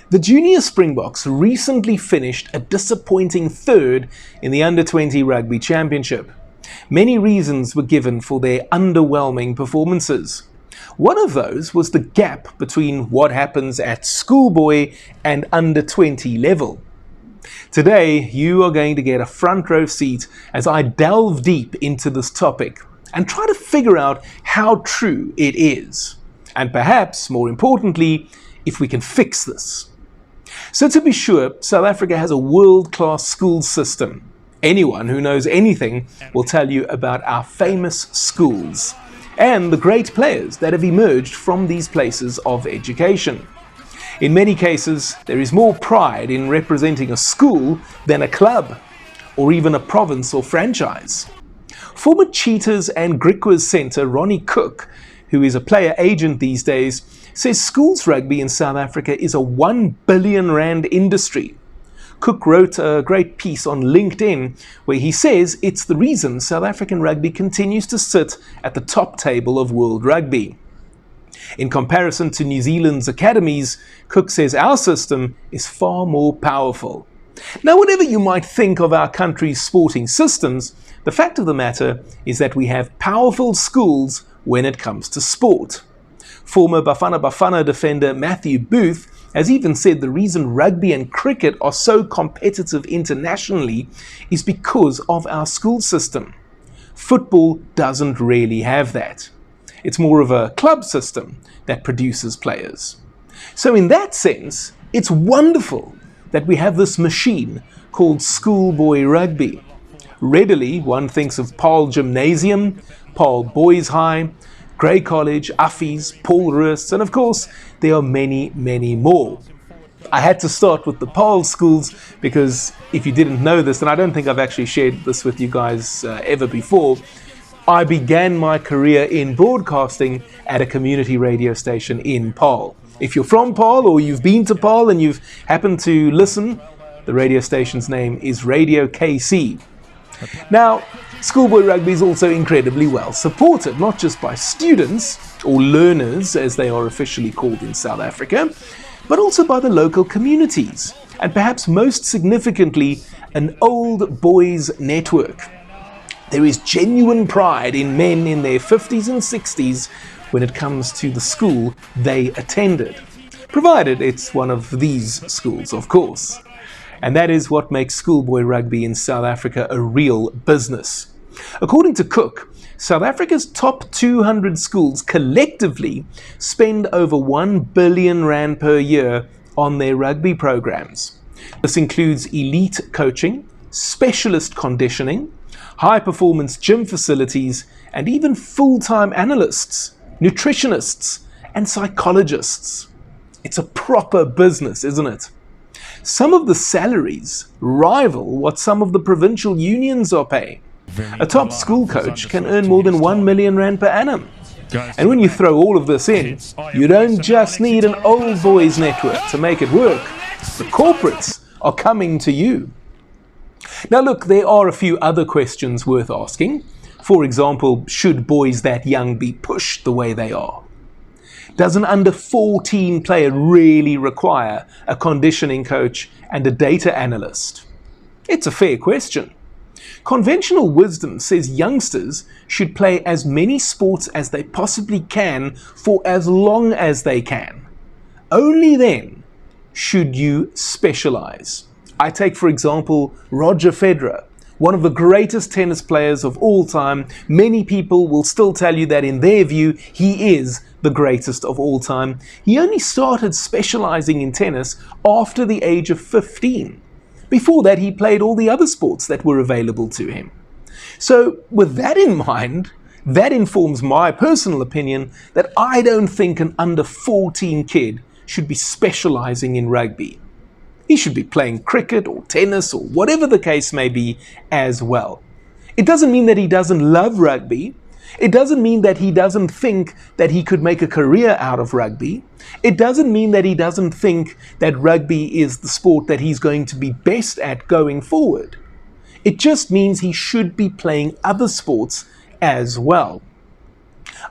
The Junior Springboks recently finished a disappointing third in the Under-20 Rugby Championship. Many reasons were given for their underwhelming performances. One of those was the gap between what happens at schoolboy and under-20 level. Today, you are going to get a front row seat as I delve deep into this topic and try to figure out how true it is. And perhaps, more importantly, if we can fix this. So to be sure, South Africa has a world-class school system. Anyone who knows anything will tell you about our famous schools and the great players that have emerged from these places of education. In many cases, there is more pride in representing a school than a club, or even a province or franchise. Former Cheetahs and Griquas centre Ronnie Cook, who is a player agent these days, says schools rugby in South Africa is a R1 billion industry. Cook wrote a great piece on LinkedIn where he says it's the reason South African rugby continues to sit at the top table of world rugby. In comparison to New Zealand's academies, Cook says our system is far more powerful. Now, whatever you might think of our country's sporting systems, the fact of the matter is that we have powerful schools when it comes to sport. Former Bafana Bafana defender Matthew Booth has even said the reason rugby and cricket are so competitive internationally is because of our school system. Football doesn't really have that. It's more of a club system that produces players. So in that sense, it's wonderful that we have this machine called Schoolboy Rugby. Readily, one thinks of Paarl Gymnasium, Paarl Boys High, Grey College, Uffies, Paul Roos, and of course, there are many, many more. I had to start with the Paarl schools because if you didn't know this, and I don't think I've actually shared this with you guys ever before, I began my career in broadcasting at a community radio station in Paarl. If you're from Paarl or you've been to Paarl and you've happened to listen, the radio station's name is Radio KC. Now, Schoolboy Rugby is also incredibly well supported, not just by students, or learners as they are officially called in South Africa, but also by the local communities, and perhaps most significantly, an old boys network. There is genuine pride in men in their 50s and 60s when it comes to the school they attended, provided it's one of these schools, of course. And that is what makes schoolboy rugby in South Africa a real business. According to Cook, South Africa's top 200 schools collectively spend over R1 billion per year on their rugby programs. This includes elite coaching, specialist conditioning, high-performance gym facilities, and even full-time analysts, nutritionists, and psychologists. It's a proper business, isn't it? Some of the salaries rival what some of the provincial unions are paying. A top school coach can earn more than R1 million per annum. And when you throw all of this in, you don't just need an old boys network to make it work. The corporates are coming to you. Now look, there are a few other questions worth asking. For example, should boys that young be pushed the way they are? Does an under-14 player really require a conditioning coach and a data analyst? It's a fair question. Conventional wisdom says youngsters should play as many sports as they possibly can for as long as they can. Only then should you specialize. I take, for example, Roger Federer, one of the greatest tennis players of all time. Many people will still tell you that in their view, he is the greatest of all time. He only started specializing in tennis after the age of 15. Before that, he played all the other sports that were available to him. So with that in mind, that informs my personal opinion that I don't think an under 14 kid should be specializing in rugby. He should be playing cricket or tennis or whatever the case may be as well. It doesn't mean that he doesn't love rugby. It doesn't mean that he doesn't think that he could make a career out of rugby. It doesn't mean that he doesn't think that rugby is the sport that he's going to be best at going forward. It just means he should be playing other sports as well.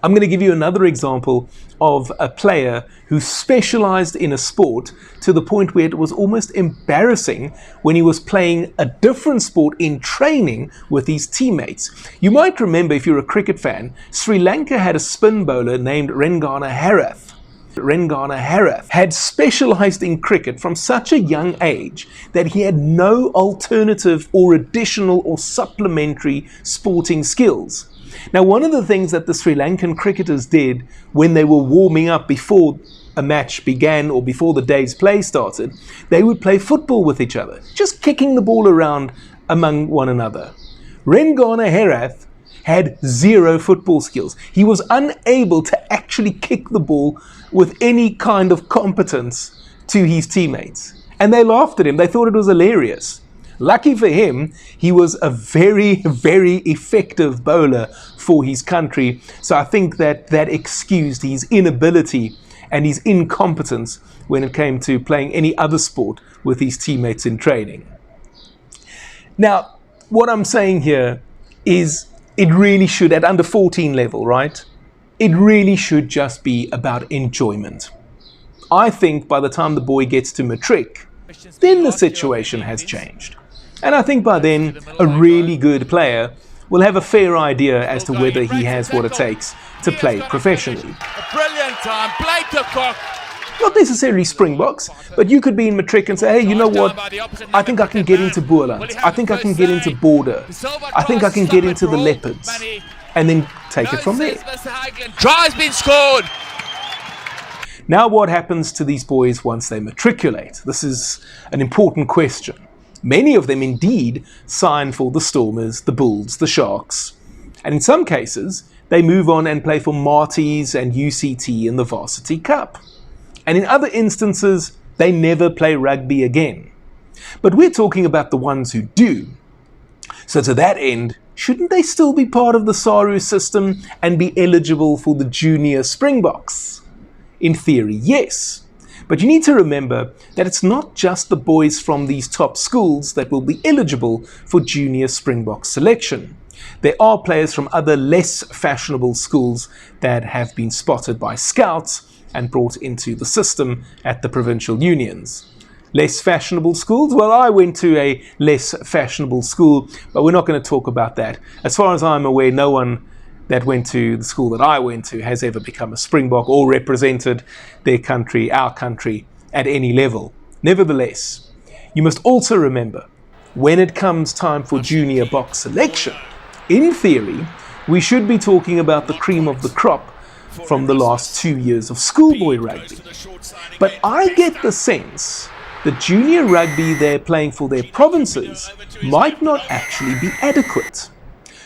I'm going to give you another example of a player who specialized in a sport to the point where it was almost embarrassing when he was playing a different sport in training with his teammates. You might remember, if you're a cricket fan, Sri Lanka had a spin bowler named Rengana Herath. Rengana Herath had specialized in cricket from such a young age that he had no alternative or additional or supplementary sporting skills. Now, one of the things that the Sri Lankan cricketers did when they were warming up before a match began or before the day's play started, they would play football with each other, just kicking the ball around among one another. Rengana Herath had zero football skills. He was unable to actually kick the ball with any kind of competence to his teammates. And they laughed at him. They thought it was hilarious. Lucky for him, he was a very, very effective bowler for his country. So I think that excused his inability and his incompetence when it came to playing any other sport with his teammates in training. Now, what I'm saying here is it really should, at under 14 level, right? It really should just be about enjoyment. I think by the time the boy gets to matric, then the situation has changed. And I think by then, a really good player will have a fair idea as to whether he has what it takes to play professionally. A brilliant time, played to cock. Not necessarily Springboks, but you could be in matric and say, hey, you know what, I think I can get into Boerland, I think I can get into Border, I think I can get into the Leopards, and then take it from there. Try's been scored. Now what happens to these boys once they matriculate? This is an important question. Many of them indeed sign for the Stormers, the Bulls, the Sharks, and in some cases, they move on and play for Marties and UCT in the Varsity Cup. And in other instances, they never play rugby again. But we're talking about the ones who do. So to that end, shouldn't they still be part of the SARU system and be eligible for the Junior Springboks? In theory, yes. But you need to remember that it's not just the boys from these top schools that will be eligible for Junior Springbok selection. There are players from other less fashionable schools that have been spotted by scouts and brought into the system at the provincial unions. Less fashionable schools? Well, I went to a less fashionable school, but we're not going to talk about that. As far as I'm aware, no one that went to the school that I went to has ever become a Springbok or represented their country, our country, at any level. Nevertheless, you must also remember, when it comes time for junior box selection, in theory, we should be talking about the cream of the crop from the last 2 years of schoolboy rugby. But I get the sense that junior rugby they're playing for their provinces might not actually be adequate.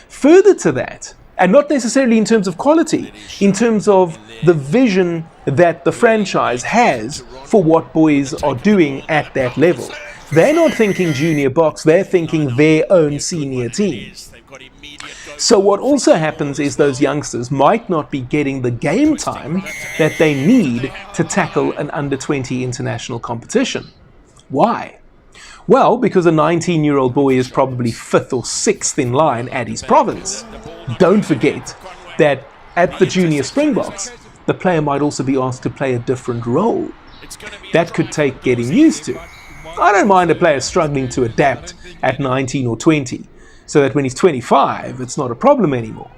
Further to that, and not necessarily in terms of quality, in terms of the vision that the franchise has for what boys are doing at that level. They're not thinking junior box, they're thinking their own senior team. So what also happens is those youngsters might not be getting the game time that they need to tackle an under-20 international competition. Why? Well, because a 19-year-old boy is probably 5th or 6th in line at his province. Don't forget that at the Junior Springboks, the player might also be asked to play a different role. That could take getting used to. I don't mind a player struggling to adapt at 19 or 20, so that when he's 25, it's not a problem anymore.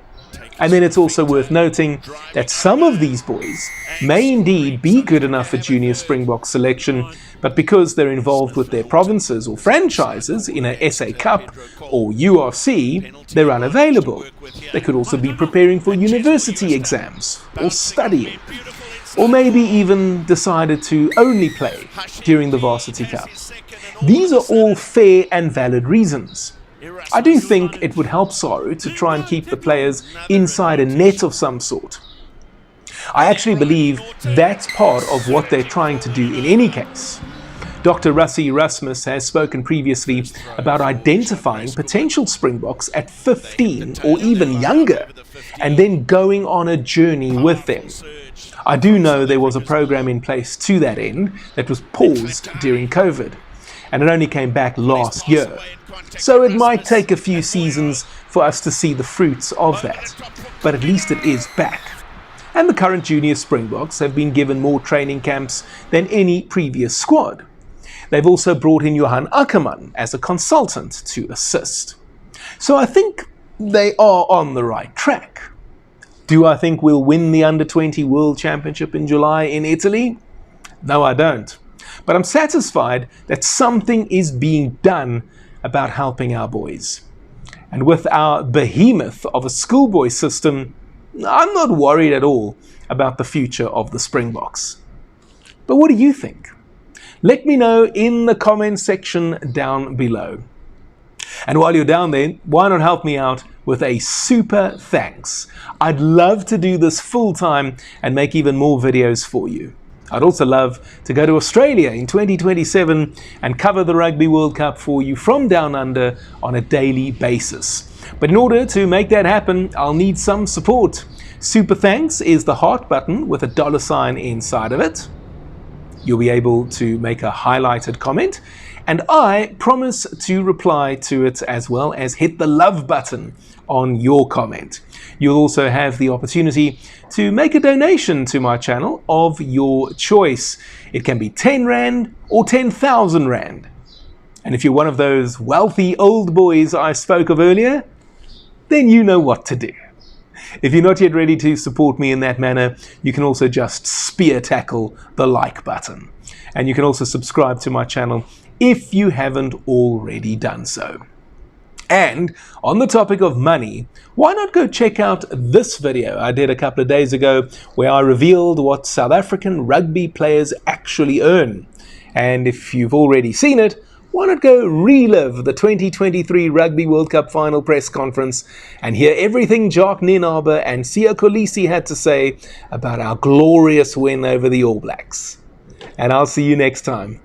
And then it's also worth noting that some of these boys may indeed be good enough for Junior Springbok selection, but because they're involved with their provinces or franchises in a SA Cup or URC, they're unavailable. They could also be preparing for university exams or studying, or maybe even decided to only play during the Varsity Cup. These are all fair and valid reasons. I do think it would help SARU to try and keep the players inside a net of some sort. I actually believe that's part of what they're trying to do in any case. Dr. Rassie Erasmus has spoken previously about identifying potential Springboks at 15 or even younger, and then going on a journey with them. I do know there was a program in place to that end that was paused during COVID, and it only came back last year. So it might take a few seasons for us to see the fruits of that, but at least it is back. And the current Junior Springboks have been given more training camps than any previous squad. They've also brought in Johan Ackerman as a consultant to assist. So I think they are on the right track. Do I think we'll win the Under-20 World Championship in July in Italy? No, I don't. But I'm satisfied that something is being done about helping our boys. And with our behemoth of a schoolboy system, I'm not worried at all about the future of the Springboks. But what do you think? Let me know in the comment section down below. And while you're down there, why not help me out with a super thanks? I'd love to do this full time and make even more videos for you. I'd also love to go to Australia in 2027 and cover the Rugby World Cup for you from down under on a daily basis. But in order to make that happen, I'll need some support. Super thanks is the heart button with a $sign inside of it. You'll be able to make a highlighted comment, and I promise to reply to it as well as hit the love button on your comment. You'll also have the opportunity to make a donation to my channel of your choice. It can be 10 Rand or 10,000 Rand. And if you're one of those wealthy old boys I spoke of earlier, then you know what to do. If you're not yet ready to support me in that manner, you can also just spear tackle the like button. And you can also subscribe to my channel if you haven't already done so. And on the topic of money, why not go check out this video I did a couple of days ago where I revealed what South African rugby players actually earn. And if you've already seen it, why not go relive the 2023 Rugby World Cup final press conference and hear everything Jacques Nienaber and Siya Kolisi had to say about our glorious win over the All Blacks. And I'll see you next time.